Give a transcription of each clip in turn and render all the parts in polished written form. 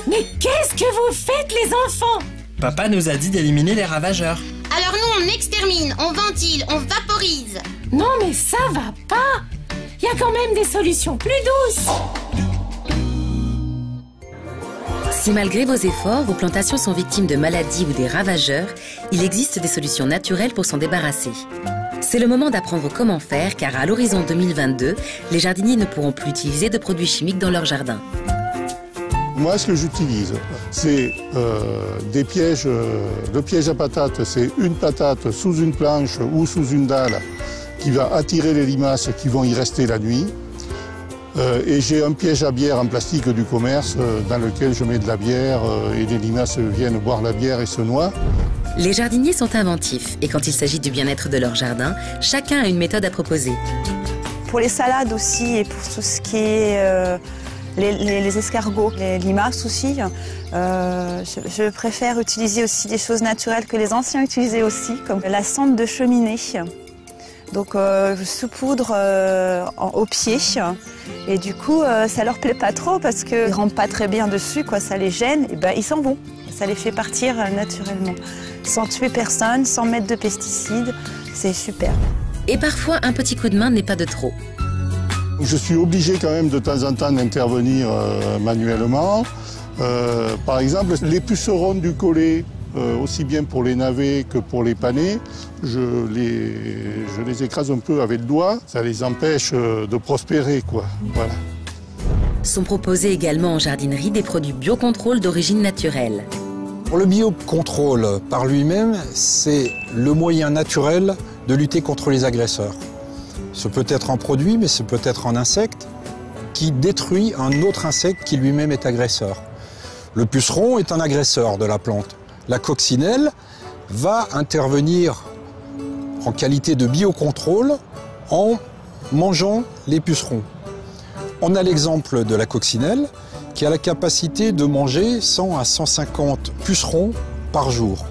Mais qu'est-ce que vous faites, les enfants? Papa nous a dit d'éliminer les ravageurs. Alors nous, on extermine, on ventile, on vaporise. Non, mais ça va pas. Il y a quand même des solutions plus douces. Si malgré vos efforts, vos plantations sont victimes de maladies ou des ravageurs, il existe des solutions naturelles pour s'en débarrasser. C'est le moment d'apprendre comment faire, car à l'horizon 2022, les jardiniers ne pourront plus utiliser de produits chimiques dans leur jardin. Moi, ce que j'utilise, c'est des pièges. Le piège à patates, c'est une patate sous une planche ou sous une dalle qui va attirer les limaces qui vont y rester la nuit. Et j'ai un piège à bière en plastique du commerce dans lequel je mets de la bière et les limaces viennent boire la bière et se noient. Les jardiniers sont inventifs et quand il s'agit du bien-être de leur jardin, chacun a une méthode à proposer. Pour les salades aussi et pour tout ce qui est les escargots, les limaces aussi, je préfère utiliser aussi des choses naturelles que les anciens utilisaient aussi, comme la cendre de cheminée. Donc je saupoudre au pied et du coup ça leur plaît pas trop parce qu'ils rentrent pas très bien dessus, quoi, ça les gêne, et ben ils s'en vont. Ça les fait partir naturellement, sans tuer personne, sans mettre de pesticides, c'est super. Et parfois un petit coup de main n'est pas de trop. Je suis obligé quand même de temps en temps d'intervenir manuellement. Par exemple, les pucerons du collet, aussi bien pour les navets que pour les panais, je les écrase un peu avec le doigt. Ça les empêche de prospérer, quoi. Voilà. Sont proposés également en jardinerie des produits biocontrôle d'origine naturelle. Pour le biocontrôle par lui-même, c'est le moyen naturel de lutter contre les agresseurs. Ce peut être un produit, mais ce peut être un insecte qui détruit un autre insecte qui lui-même est agresseur. Le puceron est un agresseur de la plante. La coccinelle va intervenir en qualité de biocontrôle en mangeant les pucerons. On a l'exemple de la coccinelle qui a la capacité de manger 100 à 150 pucerons par jour.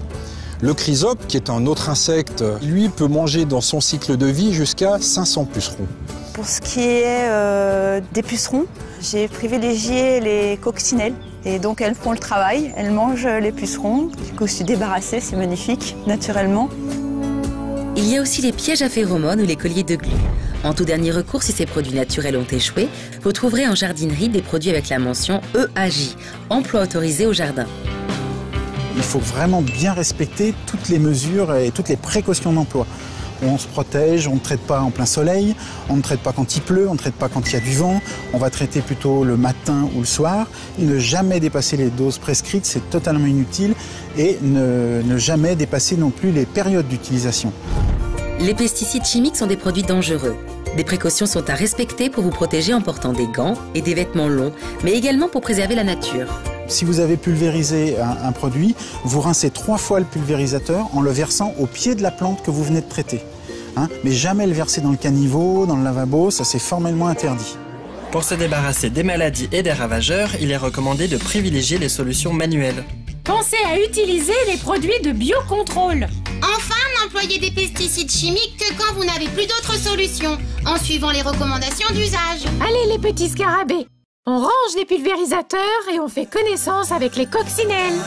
Le chrysope, qui est un autre insecte, lui peut manger dans son cycle de vie jusqu'à 500 pucerons. Pour ce qui est des pucerons, j'ai privilégié les coccinelles. Et donc elles font le travail, elles mangent les pucerons. Du coup je suis débarrassée, c'est magnifique, naturellement. Il y a aussi les pièges à phéromones ou les colliers de glu. En tout dernier recours, si ces produits naturels ont échoué, vous trouverez en jardinerie des produits avec la mention EAJ, emploi autorisé au jardin. Il faut vraiment bien respecter toutes les mesures et toutes les précautions d'emploi. On se protège, on ne traite pas en plein soleil, on ne traite pas quand il pleut, on ne traite pas quand il y a du vent, on va traiter plutôt le matin ou le soir. Et ne jamais dépasser les doses prescrites, c'est totalement inutile. Et ne jamais dépasser non plus les périodes d'utilisation. Les pesticides chimiques sont des produits dangereux. Des précautions sont à respecter pour vous protéger en portant des gants et des vêtements longs, mais également pour préserver la nature. Si vous avez pulvérisé un produit, vous rincez 3 fois le pulvérisateur en le versant au pied de la plante que vous venez de traiter. Mais jamais le verser dans le caniveau, dans le lavabo, ça c'est formellement interdit. Pour se débarrasser des maladies et des ravageurs, il est recommandé de privilégier les solutions manuelles. Pensez à utiliser les produits de biocontrôle. Enfin, n'employez des pesticides chimiques que quand vous n'avez plus d'autres solutions, en suivant les recommandations d'usage. Allez les petits scarabées, on range les pulvérisateurs et on fait connaissance avec les coccinelles.